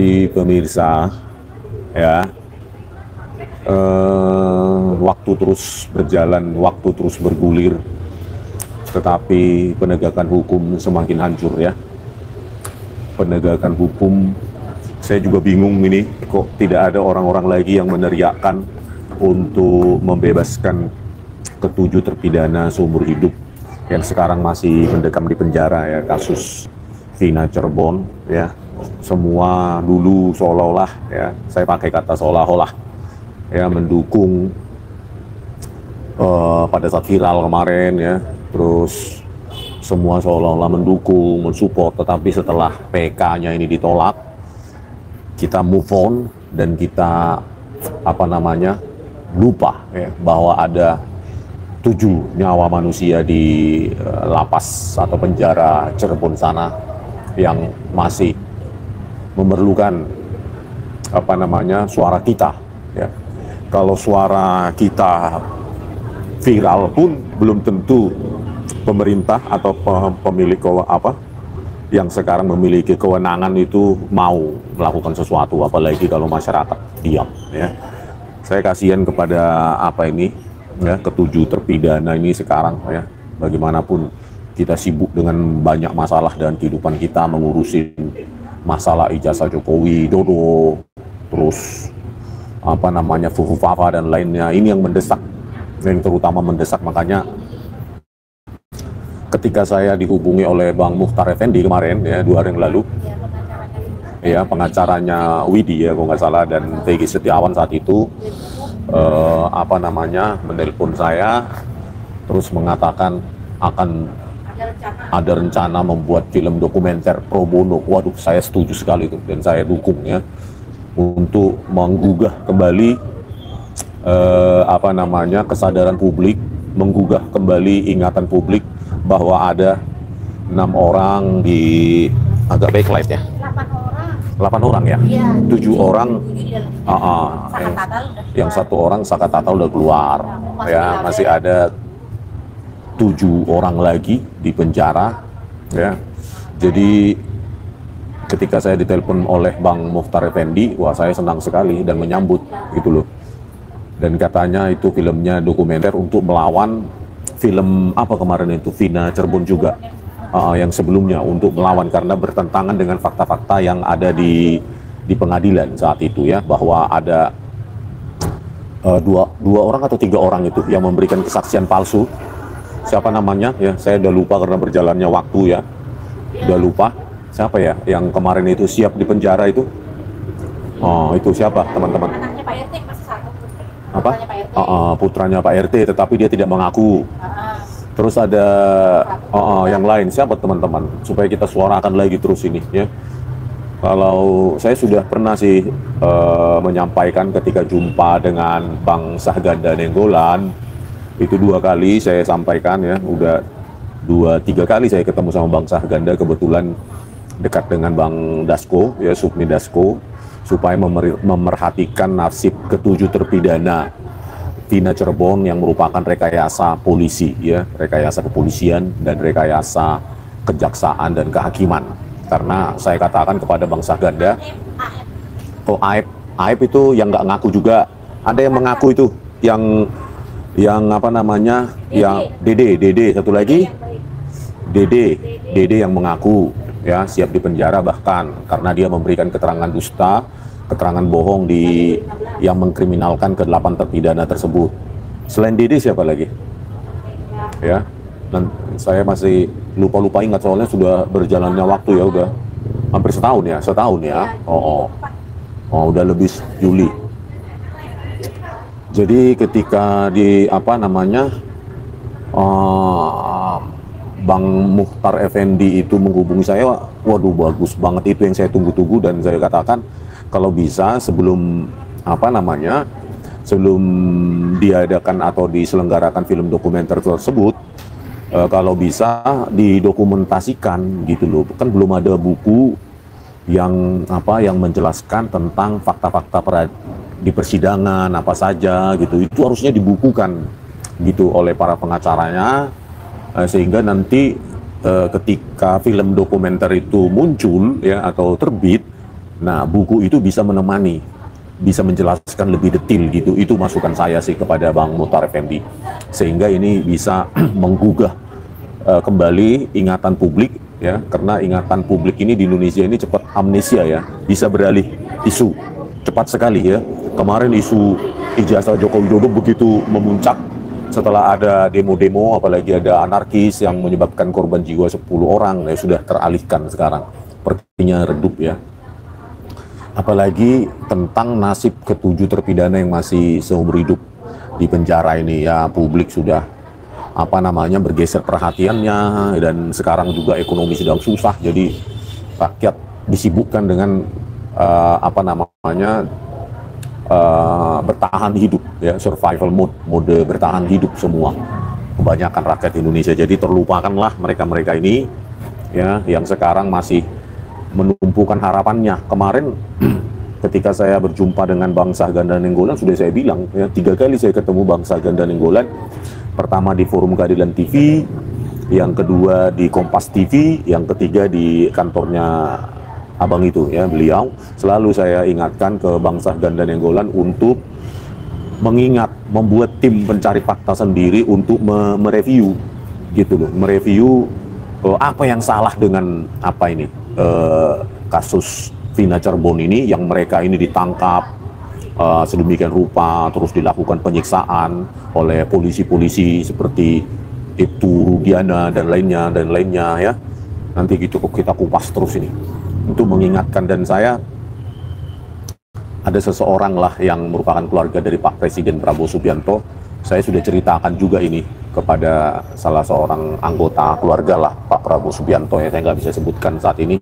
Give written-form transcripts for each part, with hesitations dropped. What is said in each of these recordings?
Jadi pemirsa, ya, waktu terus berjalan, waktu terus bergulir, tetapi penegakan hukum semakin hancur, ya. Penegakan hukum, saya juga bingung ini, kok tidak ada orang-orang lagi yang meneriakkan untuk membebaskan ketujuh terpidana seumur hidup yang sekarang masih mendekam di penjara, ya, kasus Vina Cirebon, ya. Semua dulu seolah-olah, ya, saya pakai kata seolah-olah, ya, mendukung pada saat viral kemarin, ya, terus semua seolah-olah mendukung, mensupport, tetapi setelah PK-nya ini ditolak, kita move on dan kita lupa, ya, bahwa ada 7 nyawa manusia di lapas atau penjara Cirebon sana yang masih memerlukan suara kita, ya. Kalau suara kita viral pun belum tentu pemerintah atau pemilik yang sekarang memiliki kewenangan itu mau melakukan sesuatu, apalagi kalau masyarakat diam, ya. Saya kasihan kepada ya, ketujuh terpidana ini sekarang, ya. Bagaimanapun kita sibuk dengan banyak masalah dan kehidupan kita, mengurusin masalah ijazah Jokowi Dodo, terus Fufu Fafa dan lainnya. Ini yang mendesak, yang terutama mendesak. Makanya ketika saya dihubungi oleh Bang Muchtar Effendi kemarin, ya, 2 hari yang lalu, ya, pengacaranya Widi, ya, kalau nggak salah, dan Peggy Setiawan saat itu menelpon saya terus mengatakan akan ada rencana membuat film dokumenter pro bono. Waduh, saya setuju sekali itu dan saya dukung, ya, untuk menggugah kembali kesadaran publik, menggugah kembali ingatan publik bahwa ada 6 orang di agak backlight, ya. 8 orang, ya. 7 orang, yang 1 orang Sakatata udah keluar, ya. Masih ada 7 orang lagi di penjara, ya. Jadi ketika saya ditelepon oleh Bang Muchtar Effendi, wah, saya senang sekali dan menyambut, gitu loh. Dan katanya itu filmnya dokumenter untuk melawan film kemarin itu, Vina Cirebon juga, yang sebelumnya, untuk melawan karena bertentangan dengan fakta-fakta yang ada di pengadilan saat itu, ya, bahwa ada dua orang atau 3 orang itu yang memberikan kesaksian palsu. Siapa namanya, ya, saya udah lupa karena berjalannya waktu, ya, udah lupa siapa, ya, yang kemarin itu siap di penjara itu. Itu siapa, teman-teman? Anaknya Pak RT masih satu. Putranya Pak RT, tetapi dia tidak mengaku. Terus ada yang lain, siapa, teman-teman, supaya kita suarakan lagi terus ini, ya. Kalau saya sudah pernah sih menyampaikan ketika jumpa dengan Bang Sahganda Nenggolan, itu 2 kali saya sampaikan, ya. Udah 2-3 kali saya ketemu sama Bang Sahganda, kebetulan dekat dengan Bang Dasko, ya, Supni Dasko, supaya memerhatikan nasib ke-7 terpidana Vina Cirebon yang merupakan rekayasa polisi, ya, rekayasa kepolisian dan rekayasa kejaksaan dan kehakiman. Karena saya katakan kepada Bang Sahganda, Aib itu yang nggak ngaku juga, ada yang mengaku itu, yang Dede, satu lagi, Dede yang mengaku, ya, siap di penjara bahkan karena dia memberikan keterangan dusta, keterangan bohong yang mengkriminalkan ke-8 terpidana tersebut. Selain Dede siapa lagi? Ya, dan saya masih lupa ingat soalnya sudah berjalannya waktu, ya, udah hampir setahun, ya. Udah lebih Juli. Jadi ketika Bang Muchtar Effendi itu menghubungi saya, waduh, bagus banget, itu yang saya tunggu-tunggu. Dan saya katakan kalau bisa sebelum diadakan atau diselenggarakan film dokumenter tersebut, kalau bisa didokumentasikan, gitu loh. Kan belum ada buku yang menjelaskan tentang fakta-fakta di persidangan apa saja, gitu. Itu harusnya dibukukan, gitu, oleh para pengacaranya, sehingga nanti ketika film dokumenter itu muncul, ya, atau terbit, Nah, buku itu bisa menemani, bisa menjelaskan lebih detail gitu. Itu masukan saya sih kepada Bang Muhtar Effendi. Sehingga ini bisa menggugah kembali ingatan publik ya, karena ingatan publik ini di Indonesia ini cepat amnesia ya, bisa beralih isu cepat sekali ya. Kemarin isu ijazah Joko Widodo begitu memuncak setelah ada demo-demo, apalagi ada anarkis yang menyebabkan korban jiwa 10 orang, ya sudah teralihkan sekarang, perginya redup ya. Apalagi tentang nasib ketujuh terpidana yang masih seumur hidup di penjara ini ya, publik sudah bergeser perhatiannya, dan sekarang juga ekonomi sedang susah, jadi rakyat disibukkan dengan bertahan hidup ya, survival mode bertahan hidup semua kebanyakan rakyat Indonesia. Jadi terlupakanlah mereka-mereka ini ya, yang sekarang masih menumpukan harapannya. Kemarin ketika saya berjumpa dengan Bang Sahgan dan Nenggolan, sudah saya bilang ya, 3 kali saya ketemu Bang Sahgan dan Nenggolan. Pertama di Forum Keadilan TV, yang kedua di Kompas TV, yang ketiga di kantornya abang itu ya, beliau. Selalu saya ingatkan ke Bang Sahgan dan Nenggolan untuk mengingat, membuat tim pencari fakta sendiri untuk mereview gitu loh, mereview apa yang salah dengan kasus Vina Cirebon ini, yang mereka ini ditangkap sedemikian rupa, terus dilakukan penyiksaan oleh polisi-polisi seperti Ibtu Rudiana dan lainnya ya. Nanti gitu kita kupas terus ini untuk mengingatkan. Dan saya ada seseorang lah yang merupakan keluarga dari Pak Presiden Prabowo Subianto. Saya sudah ceritakan juga ini kepada salah seorang anggota keluarga lah Pak Prabowo Subianto ya, saya nggak bisa sebutkan saat ini,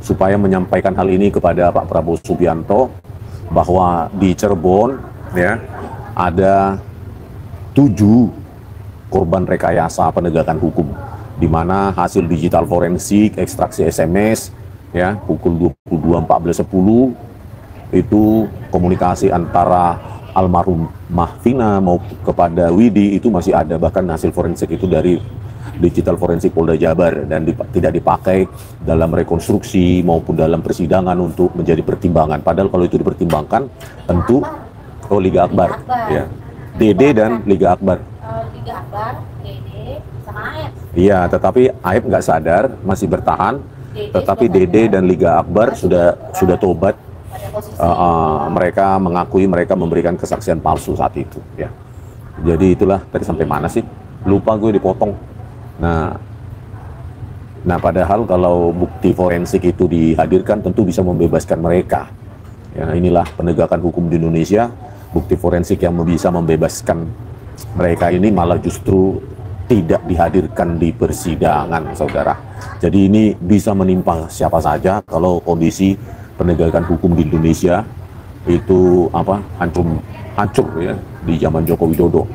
supaya menyampaikan hal ini kepada Pak Prabowo Subianto, bahwa di Cirebon ya ada 7 korban rekayasa penegakan hukum, di mana hasil digital forensik ekstraksi SMS ya pukul 22.14.10 itu komunikasi antara almarhumah Vina mau kepada Widi itu masih ada, bahkan hasil forensik itu dari digital forensik Polda Jabar, dan tidak dipakai dalam rekonstruksi maupun dalam persidangan untuk menjadi pertimbangan. Padahal kalau itu dipertimbangkan tentu Liga Akbar ya, Dede dan Liga Akbar. Liga Akbar, Dede sama Aep. Iya, tetapi Aep nggak sadar, masih bertahan. Tetapi Dede dan Liga Akbar sudah tobat. Mereka mengakui mereka memberikan kesaksian palsu saat itu ya. Jadi itulah, tadi sampai mana sih? Lupa gue, dipotong. Nah padahal kalau bukti forensik itu dihadirkan tentu bisa membebaskan mereka. Ya, inilah penegakan hukum di Indonesia. Bukti forensik yang bisa membebaskan mereka ini malah justru tidak dihadirkan di persidangan, saudara. Jadi ini bisa menimpa siapa saja kalau kondisi penegakan hukum di Indonesia itu hancur ya di zaman Joko Widodo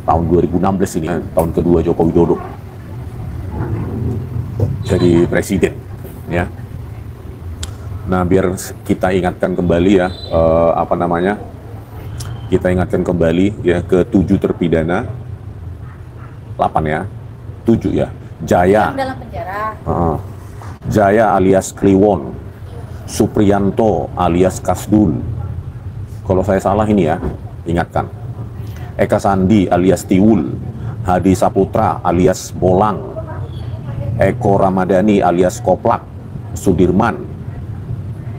tahun 2016 ini, tahun kedua Joko Widodo jadi presiden ya. Nah, biar kita ingatkan kembali ya kita ingatkan kembali ya ke 7 terpidana, 8 ya, 7 ya. Jaya dalam penjara. Jaya alias Kliwon, Supriyanto alias Kasdul. Kalau saya salah ini ya, ingatkan. Eka Sandi alias Tiwul, Hadi Saputra alias Bolang, Eko Ramadhani alias Koplak, Sudirman,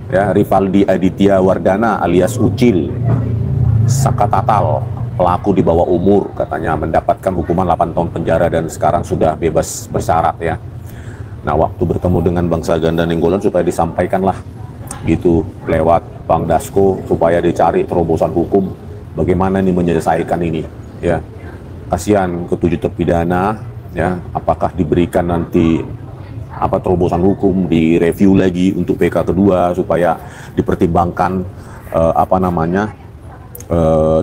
ya, Rivaldi Aditya Wardana alias Ucil, Saka Tatal, pelaku di bawah umur, katanya mendapatkan hukuman 8 tahun penjara dan sekarang sudah bebas bersyarat ya. Nah, waktu bertemu dengan Bang Sahgan dan Nenggolan supaya disampaikanlah gitu lewat Bang Dasko, supaya dicari terobosan hukum bagaimana ini menyelesaikan ini ya. Kasihan ke-7 terpidana ya, apakah diberikan nanti terobosan hukum, direview lagi untuk PK kedua supaya dipertimbangkan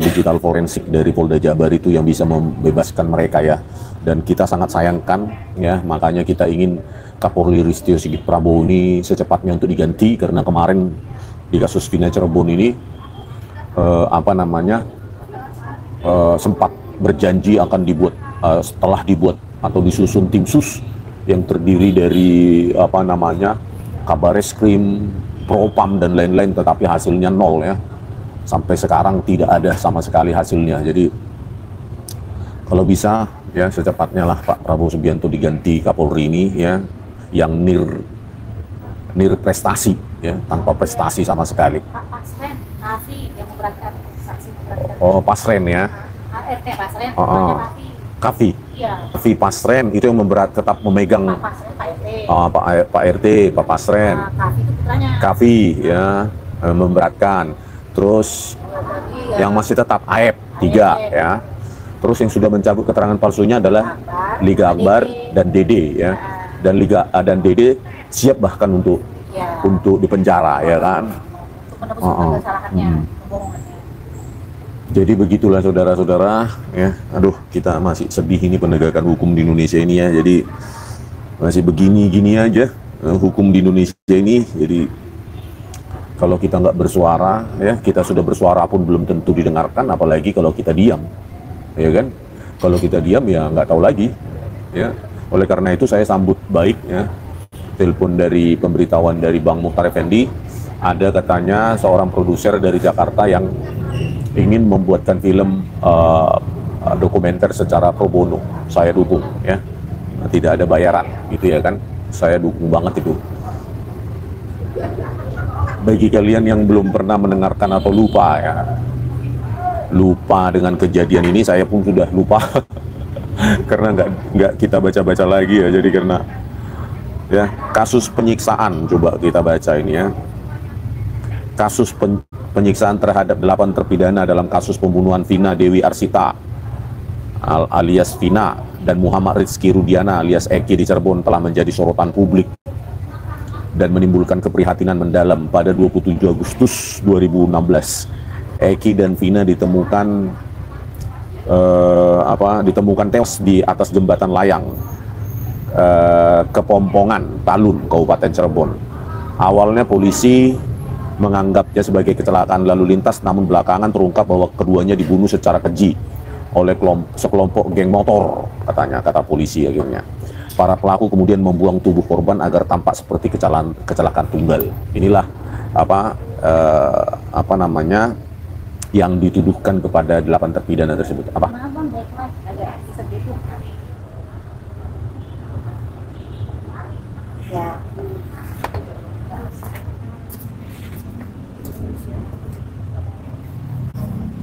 digital forensik dari Polda Jabar itu yang bisa membebaskan mereka ya. Dan kita sangat sayangkan ya, makanya kita ingin Kapolri Listio Sigit Prabowo ini secepatnya untuk diganti, karena kemarin di kasus Vina Cirebon ini sempat berjanji akan dibuat setelah dibuat atau disusun tim sus yang terdiri dari Kabareskrim, propam dan lain-lain, tetapi hasilnya nol ya. Sampai sekarang tidak ada sama sekali hasilnya. Jadi kalau bisa ya secepatnya lah Pak Prabowo Subianto diganti Kapolri ini ya, yang nir prestasi ya, tanpa prestasi sama sekali. Pak Pasren, Kavi yang memberatkan saksi memberatkan. Oh, Pasren ya. ART Pasren, Kavi. Kavi. Iya. Kavi Pasren itu yang tetap memegang. Pak Pasren, Pak RT. Pak RT, Pak Pasren. Kavi itu putranya. Kavi ya, memberatkan. Terus Ya. yang masih tetap AEP 3 ya. Terus yang sudah mencabut keterangan palsunya adalah Liga Akbar dan Dede ya. Dan dan Dede siap bahkan untuk dipenjara ya kan. Untuk menebus kesalahannya, kebohongannya. Jadi begitulah saudara-saudara ya. Aduh, kita masih sedih ini penegakan hukum di Indonesia ini ya. Jadi masih begini-gini aja hukum di Indonesia ini. Jadi kalau kita nggak bersuara ya, kita sudah bersuara pun belum tentu didengarkan, apalagi kalau kita diam. Ya kan, kalau kita diam ya nggak tahu lagi ya. Oleh karena itu saya sambut baik ya telepon dari pemberitahuan dari Bang Muhtar Effendi, ada katanya seorang produser dari Jakarta yang ingin membuatkan film dokumenter secara pro bono. Saya dukung ya, tidak ada bayaran gitu ya kan, saya dukung banget itu. Bagi kalian yang belum pernah mendengarkan atau lupa ya, lupa dengan kejadian ini, saya pun sudah lupa karena nggak kita baca-baca lagi ya. Jadi karena ya kasus penyiksaan, coba kita baca ini ya. Kasus penyiksaan terhadap 8 terpidana dalam kasus pembunuhan Vina Dewi Arsita alias Vina dan Muhammad Rizky Rudiana alias Eki di Cirebon telah menjadi sorotan publik dan menimbulkan keprihatinan mendalam. Pada 27 Agustus 2016 Eki dan Vina ditemukan ditemukan tewas di atas jembatan layang Kepompongan, Talun, Kabupaten Cirebon. Awalnya polisi menganggapnya sebagai kecelakaan lalu lintas, namun belakangan terungkap bahwa keduanya dibunuh secara keji oleh sekelompok geng motor, kata polisi akhirnya. Para pelaku kemudian membuang tubuh korban agar tampak seperti kecelakaan tunggal. Inilah yang dituduhkan kepada 8 terpidana tersebut. Apa? Ya.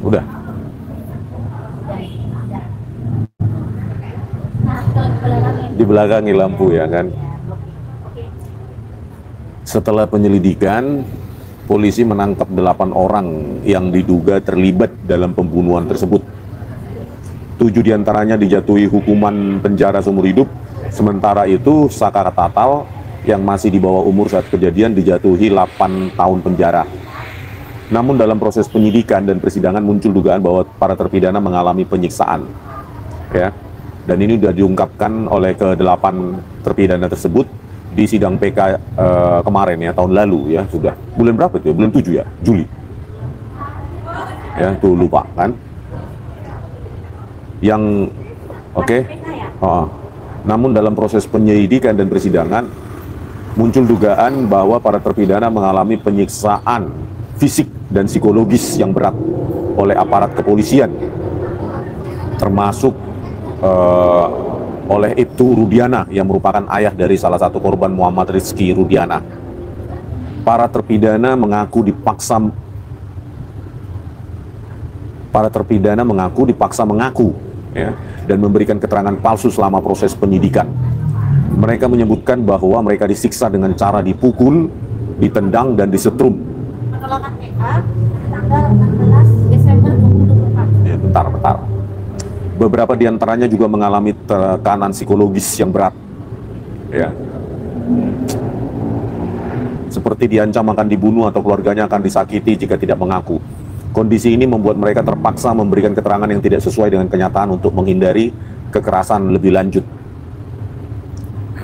Udah. Dibelakangi lampu ya kan. Setelah penyelidikan, polisi menangkap 8 orang yang diduga terlibat dalam pembunuhan tersebut. 7 diantaranya dijatuhi hukuman penjara seumur hidup. Sementara itu Saka Tatal yang masih di bawah umur saat kejadian dijatuhi 8 tahun penjara. Namun dalam proses penyidikan dan persidangan muncul dugaan bahwa para terpidana mengalami penyiksaan. Ya. Dan ini sudah diungkapkan oleh ke-8 terpidana tersebut di sidang PK kemarin ya, tahun lalu ya, sudah. Bulan berapa itu? Bulan 7 ya, Juli. Ya, tuh lupa kan. Yang oke. Namun dalam proses penyelidikan dan persidangan muncul dugaan bahwa para terpidana mengalami penyiksaan fisik dan psikologis yang berat oleh aparat kepolisian, termasuk oleh Ibtu Rudiana yang merupakan ayah dari salah satu korban Muhammad Rizky Rudiana. Para terpidana mengaku dipaksa mengaku ya, dan memberikan keterangan palsu selama proses penyidikan. Mereka menyebutkan bahwa mereka disiksa dengan cara dipukul, ditendang, dan disetrum. Penolakan PK tanggal 16 Desember 2024. Ya, bentar. Beberapa diantaranya juga mengalami tekanan psikologis yang berat. Ya. Seperti diancam akan dibunuh atau keluarganya akan disakiti jika tidak mengaku. Kondisi ini membuat mereka terpaksa memberikan keterangan yang tidak sesuai dengan kenyataan untuk menghindari kekerasan lebih lanjut.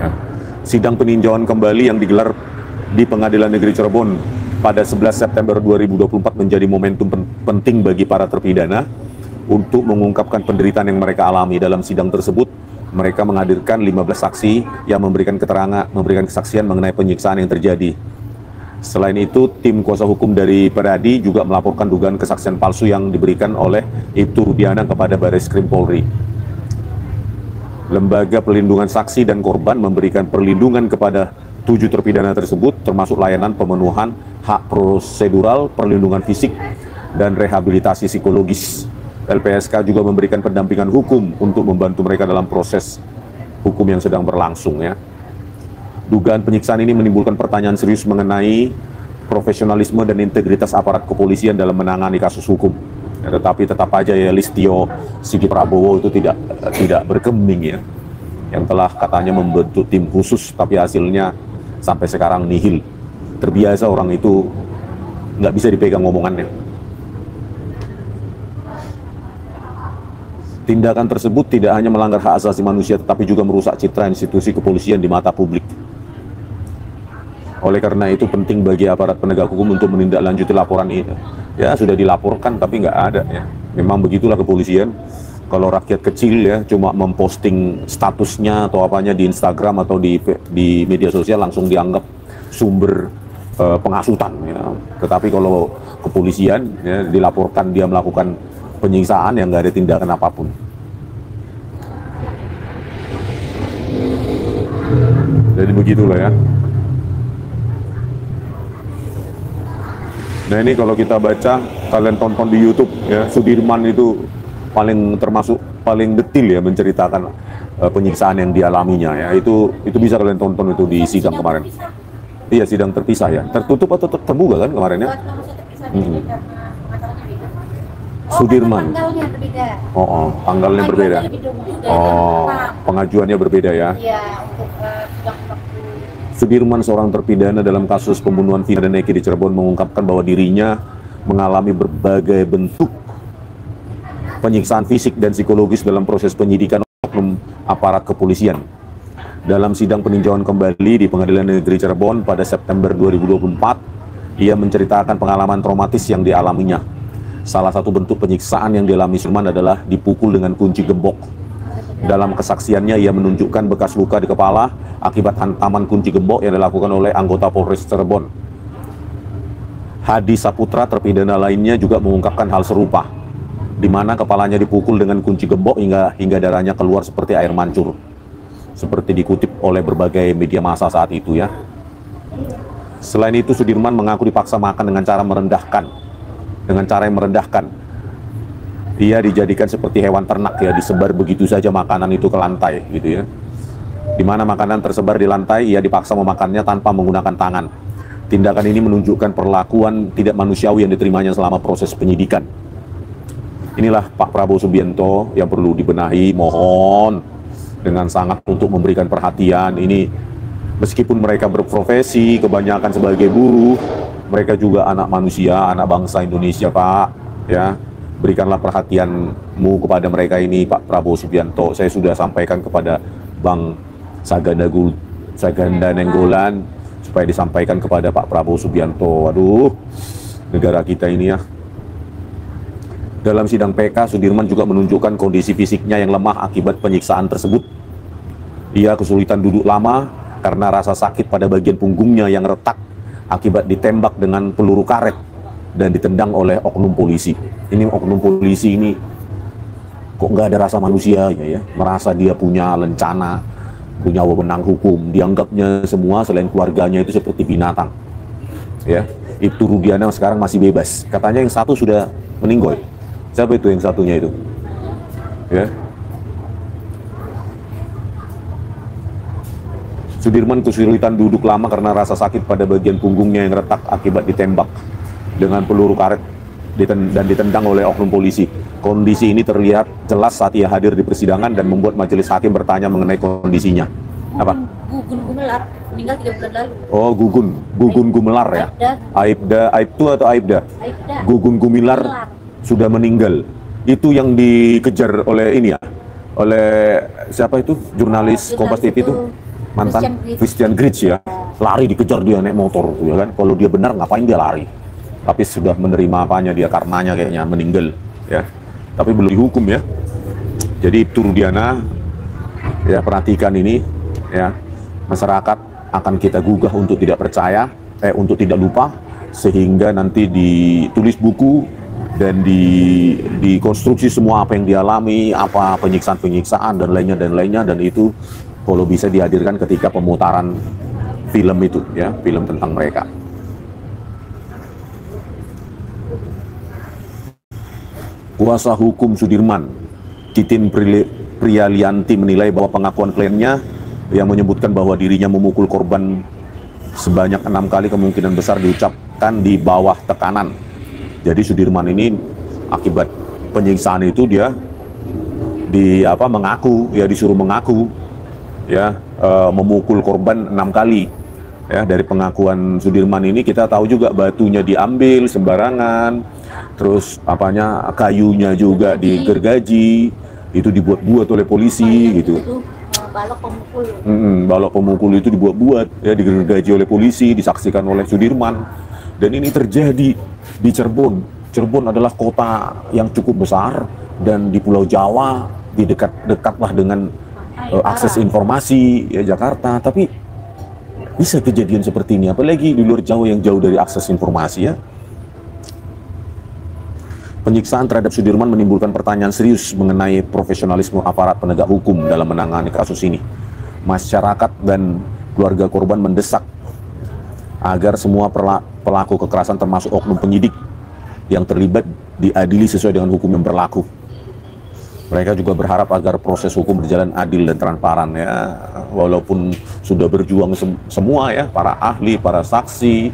Ya. Sidang peninjauan kembali yang digelar di Pengadilan Negeri Cirebon pada 11 September 2024 menjadi momentum penting bagi para terpidana untuk mengungkapkan penderitaan yang mereka alami. Dalam sidang tersebut, mereka menghadirkan 15 saksi yang memberikan kesaksian mengenai penyiksaan yang terjadi. Selain itu, tim kuasa hukum dari Peradi juga melaporkan dugaan kesaksian palsu yang diberikan oleh Ibtu Rudiana kepada Bareskrim Polri. Lembaga Perlindungan Saksi dan Korban memberikan perlindungan kepada 7 terpidana tersebut, termasuk layanan pemenuhan hak prosedural, perlindungan fisik, dan rehabilitasi psikologis. LPSK juga memberikan pendampingan hukum untuk membantu mereka dalam proses hukum yang sedang berlangsung ya. Dugaan penyiksaan ini menimbulkan pertanyaan serius mengenai profesionalisme dan integritas aparat kepolisian dalam menangani kasus hukum. Ya, tetapi tetap aja ya Listio Sigit Prabowo itu tidak berkembang ya. Yang telah katanya membentuk tim khusus, tapi hasilnya sampai sekarang nihil. Terbiasa orang itu nggak bisa dipegang omongannya. Tindakan tersebut tidak hanya melanggar hak asasi manusia, tetapi juga merusak citra institusi kepolisian di mata publik. Oleh karena itu penting bagi aparat penegak hukum untuk menindaklanjuti laporan ini. Ya sudah dilaporkan tapi nggak ada ya. Memang begitulah kepolisian. Kalau rakyat kecil ya cuma memposting statusnya atau apanya di Instagram atau di media sosial langsung dianggap sumber penghasutan ya. Tetapi kalau kepolisian ya, dilaporkan dia melakukan penyiksaan yang nggak ada tindakan apapun. Jadi begitulah ya. Nah ini kalau kita baca, kalian tonton di YouTube ya, Sudirman itu termasuk paling detil ya menceritakan penyiksaan yang dialaminya ya. Itu bisa kalian tonton itu di sidang kemarin. Iya, sidang terpisah ya. Tertutup atau terbuka kan kemarin ya? Sudirman. Tanggalnya berbeda. Oh, pengajuannya berbeda ya. Iya, untuk Sudirman, seorang terpidana dalam kasus pembunuhan Vina dan Eki di Cirebon, mengungkapkan bahwa dirinya mengalami berbagai bentuk penyiksaan fisik dan psikologis dalam proses penyidikan oknum aparat kepolisian. Dalam sidang peninjauan kembali di Pengadilan Negeri Cirebon pada September 2024, ia menceritakan pengalaman traumatis yang dialaminya. Salah satu bentuk penyiksaan yang dialami Sudirman adalah dipukul dengan kunci gembok. Dalam kesaksiannya, ia menunjukkan bekas luka di kepala akibat hantaman kunci gembok yang dilakukan oleh anggota Polres Cirebon. Hadi Saputra, terpidana lainnya, juga mengungkapkan hal serupa, di mana kepalanya dipukul dengan kunci gembok hingga darahnya keluar seperti air mancur, seperti dikutip oleh berbagai media massa saat itu ya. Selain itu, Sudirman mengaku dipaksa makan dengan cara yang merendahkan. Dia dijadikan seperti hewan ternak ya, disebar begitu saja makanan itu ke lantai gitu ya. Di mana makanan tersebar di lantai, ia dipaksa memakannya tanpa menggunakan tangan. Tindakan ini menunjukkan perlakuan tidak manusiawi yang diterimanya selama proses penyidikan. Inilah Pak Prabowo Subianto yang perlu dibenahi, mohon dengan sangat untuk memberikan perhatian. Ini meskipun mereka berprofesi kebanyakan sebagai buruh, mereka juga anak manusia, anak bangsa Indonesia Pak ya. Berikanlah perhatianmu kepada mereka ini, Pak Prabowo Subianto. Saya sudah sampaikan kepada Bang Saganda Nenggolan supaya disampaikan kepada Pak Prabowo Subianto. Aduh, negara kita ini ya. Dalam sidang PK, Sudirman juga menunjukkan kondisi fisiknya yang lemah akibat penyiksaan tersebut. Ia kesulitan duduk lama karena rasa sakit pada bagian punggungnya yang retak akibat ditembak dengan peluru karet dan ditendang oleh oknum polisi. Ini oknum polisi ini kok nggak ada rasa manusia ya, merasa dia punya lencana, punya wewenang hukum, dianggapnya semua selain keluarganya itu seperti binatang. Ya, Ibtu Rudiana sekarang masih bebas. Katanya yang satu sudah meninggal. Siapa itu yang satunya itu? Ya. Sudirman kesulitan duduk lama karena rasa sakit pada bagian punggungnya yang retak akibat ditembak dengan peluru karet dan ditendang oleh oknum polisi. Kondisi ini terlihat jelas saat ia hadir di persidangan dan membuat majelis hakim bertanya mengenai kondisinya. Apa? Gugun Gumelar, meninggal 3 bulan lalu. Oh, Gugun Gumelar ya? Aibtu atau Aibda? Aibda. Gugun Gumelar sudah meninggal. Itu yang dikejar oleh ini ya? Oleh siapa itu? Jurnalis Kompas TV itu? Mantan Christian Grich ya? Lari dikejar dia naik motor ya kan? Kalau dia benar ngapain dia lari? Tapi sudah menerima apanya dia, karenanya kayaknya meninggal ya. Tapi belum dihukum ya. Jadi Ibtu Rudiana ya, perhatikan ini ya, masyarakat akan kita gugah untuk tidak percaya untuk tidak lupa, sehingga nanti ditulis buku dan dikonstruksi semua apa yang dialami, apa penyiksaan dan lainnya, dan itu kalau bisa dihadirkan ketika pemutaran film itu, ya, film tentang mereka. Kuasa hukum Sudirman, Titin Prialianti, menilai bahwa pengakuan kliennya yang menyebutkan bahwa dirinya memukul korban sebanyak 6 kali kemungkinan besar diucapkan di bawah tekanan. Jadi Sudirman ini akibat penyiksaan itu dia mengaku, ya, disuruh mengaku, ya, memukul korban 6 kali. Ya, dari pengakuan Sudirman ini kita tahu juga batunya diambil sembarangan, terus kayunya juga digergaji, itu dibuat-buat oleh polisi gitu. Balok pemukul. Balok pemukul itu dibuat-buat, ya, digergaji oleh polisi, disaksikan oleh Sudirman. Dan ini terjadi di Cirebon. Cirebon adalah kota yang cukup besar dan di Pulau Jawa, di dekat-dekatlah dengan akses informasi, ya, Jakarta. Tapi bisa kejadian seperti ini, apalagi di luar Jawa yang jauh dari akses informasi, ya. Penyiksaan terhadap Sudirman menimbulkan pertanyaan serius mengenai profesionalisme aparat penegak hukum dalam menangani kasus ini. Masyarakat dan keluarga korban mendesak agar semua pelaku kekerasan termasuk oknum penyidik yang terlibat diadili sesuai dengan hukum yang berlaku. Mereka juga berharap agar proses hukum berjalan adil dan transparan, ya. Walaupun sudah berjuang semua, ya, para ahli, para saksi,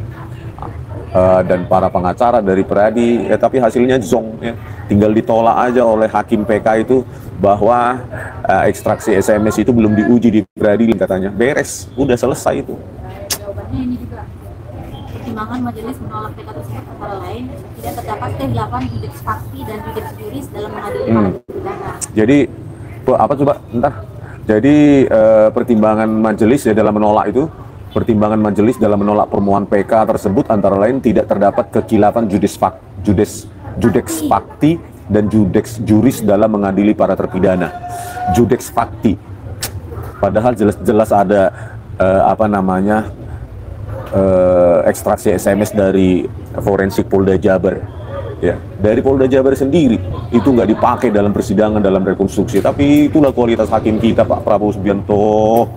dan para pengacara dari Pradi, ya, tapi hasilnya zong, ya. Tinggal ditolak aja oleh hakim PK itu bahwa ekstraksi SMS itu belum diuji di peradilan, katanya. Beres, udah selesai itu. Jawabannya ini juga. Pertimbangan majelis menolak PK tersebut antara lain tidak terdapat kehilapan judeks fakti dan judeks juris dalam mengadili para terpidana. Jadi apa coba bentar? Jadi pertimbangan majelis, ya, dalam menolak itu, pertimbangan majelis dalam menolak permohonan PK tersebut antara lain tidak terdapat kekhilafan judeks fakti dan judeks juris dalam mengadili para terpidana. Judeks fakti, padahal jelas-jelas ada ekstraksi SMS dari forensik Polda Jabar, ya, dari Polda Jabar sendiri, itu nggak dipakai dalam persidangan, dalam rekonstruksi. Tapi itulah kualitas hakim kita, Pak Prabowo Subianto.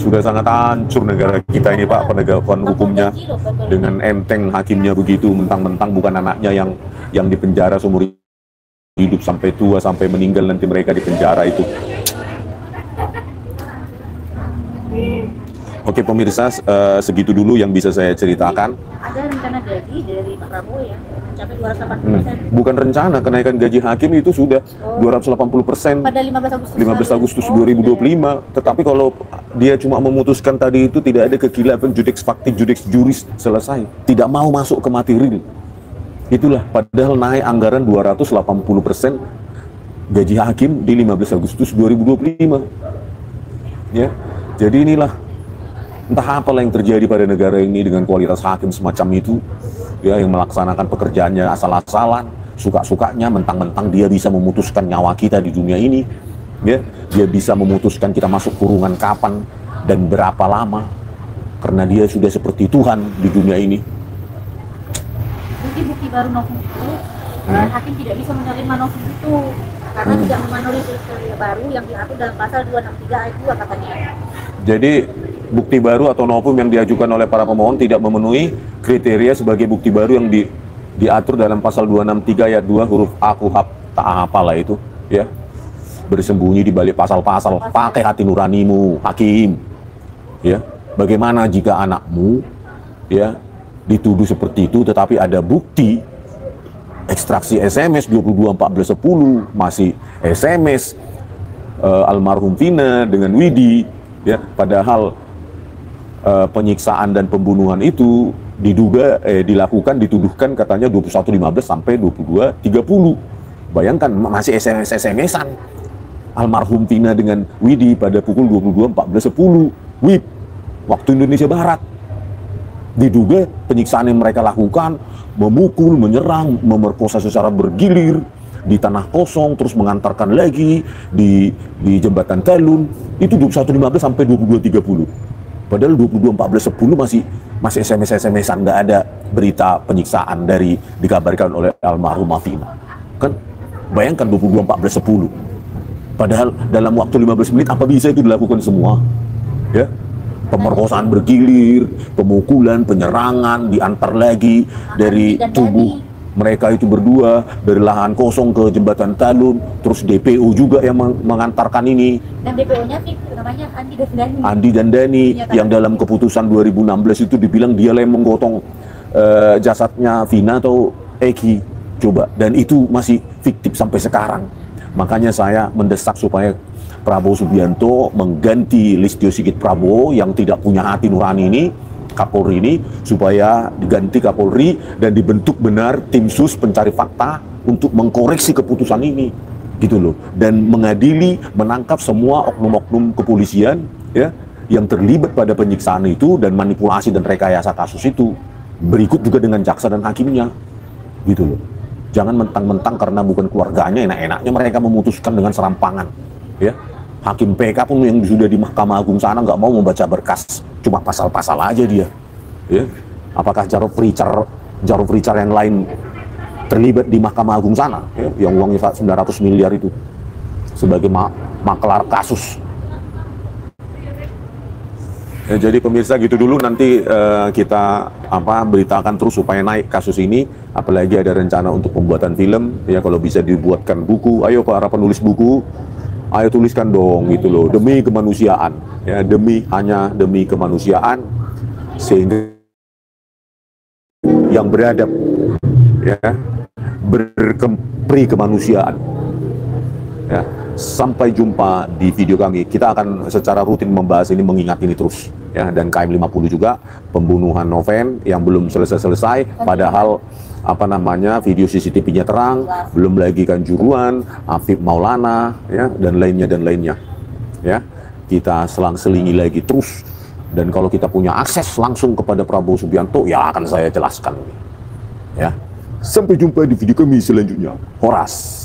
Sudah sangat hancur negara kita ini, Pak, penegakan hukumnya. Dengan enteng hakimnya begitu, mentang-mentang bukan anaknya yang dipenjara seumur hidup sampai tua, sampai meninggal nanti mereka dipenjara itu. Oke pemirsa, segitu dulu yang bisa saya ceritakan. Ada rencana gaji dari Pak Prabowo, ya, mencapai 280%. Bukan rencana, kenaikan gaji hakim itu sudah 280% pada 15 Agustus 2025. Tetapi kalau dia cuma memutuskan tadi itu tidak ada kekhilafan judeks fakti, judeks juris, selesai. Tidak mau masuk ke material. Itulah, padahal naik anggaran 280% gaji hakim di 15 Agustus 2025. Ya, jadi inilah entah apalah yang terjadi pada negara ini dengan kualitas hakim semacam itu, ya, yang melaksanakan pekerjaannya asal-asalan, suka-sukanya, mentang-mentang dia bisa memutuskan nyawa kita di dunia ini, ya, dia bisa memutuskan kita masuk kurungan kapan dan berapa lama, karena dia sudah seperti Tuhan di dunia ini. Bukti baru novum itu, hakim tidak bisa menerima novum itu karena tidak memenuhi kriteria baru yang diatur dalam pasal 263 ayat 2, katanya. Jadi bukti baru atau novum yang diajukan oleh para pemohon tidak memenuhi kriteria sebagai bukti baru yang diatur dalam pasal 263 ayat 2 huruf A KUHP, tak apalah itu, ya. Bersembunyi di balik pasal-pasal. Pakai hati nuranimu, hakim. Ya. Bagaimana jika anakmu, ya, dituduh seperti itu tetapi ada bukti ekstraksi SMS 22/14/10, masih SMS almarhum Vina dengan Widi, ya, padahal penyiksaan dan pembunuhan itu dituduhkan katanya 21.15 sampai 22.30. Bayangkan masih SMS-an almarhum Vina dengan Widi pada pukul 22.14/10 WIB waktu Indonesia Barat. Diduga penyiksaan yang mereka lakukan, memukul, menyerang, memerkosa secara bergilir di tanah kosong, terus mengantarkan lagi di jembatan Talun, itu 21.15 sampai 22.30. Padahal 22.14.10 masih SMS-an, nggak ada berita penyiksaan dari dikabarkan oleh almarhumah Vina. Kan bayangkan 22.14.10. Padahal dalam waktu 15 menit apa bisa itu dilakukan semua? Ya. Pemerkosaan bergilir, pemukulan, penyerangan, diantar lagi dari tubuh mereka itu berdua, dari lahan kosong ke jembatan Talun, terus DPO juga yang mengantarkan ini. Dan DPO-nya namanya Andi dan Dani. Andi dan Dani yang dalam keputusan 2016 itu dibilang dia yang menggotong jasadnya Vina atau Eki. Coba, dan itu masih fiktif sampai sekarang. Makanya saya mendesak supaya Prabowo Subianto mengganti Listio Sigit Prabowo yang tidak punya hati nurani ini, Kapolri ini, supaya diganti Kapolri dan dibentuk benar tim sus pencari fakta untuk mengkoreksi keputusan ini, gitu loh, dan mengadili, menangkap semua oknum-oknum kepolisian ya yang terlibat pada penyiksaan itu dan manipulasi dan rekayasa kasus itu. Berikut juga dengan jaksa dan hakimnya, gitu loh. Jangan mentang-mentang karena bukan keluarganya enak-enaknya mereka memutuskan dengan serampangan, ya. Hakim PK pun yang sudah di Mahkamah Agung sana nggak mau membaca berkas, cuma pasal-pasal aja dia. Ya. Apakah Jarod Richard yang lain terlibat di Mahkamah Agung sana, ya, yang uangnya 900 miliar itu sebagai maklar kasus. Ya, jadi pemirsa gitu dulu, nanti kita beritakan terus supaya naik kasus ini, apalagi ada rencana untuk pembuatan film, ya kalau bisa dibuatkan buku, ayo para penulis buku, ayo tuliskan dong gitu loh, demi kemanusiaan, ya hanya demi kemanusiaan, sehingga yang beradab, ya berkempri kemanusiaan, ya. Sampai jumpa di video kami. Kita akan secara rutin membahas ini, mengingat ini terus, ya. Dan KM50 juga, pembunuhan Noven yang belum selesai-selesai, padahal video CCTV-nya terang, belum lagi Kanjuruhan, Afif Maulana, ya, dan lainnya, ya. Kita selang-selingi lagi terus, dan kalau kita punya akses langsung kepada Prabowo Subianto, ya akan saya jelaskan, ya. Sampai jumpa di video kami selanjutnya. Horas.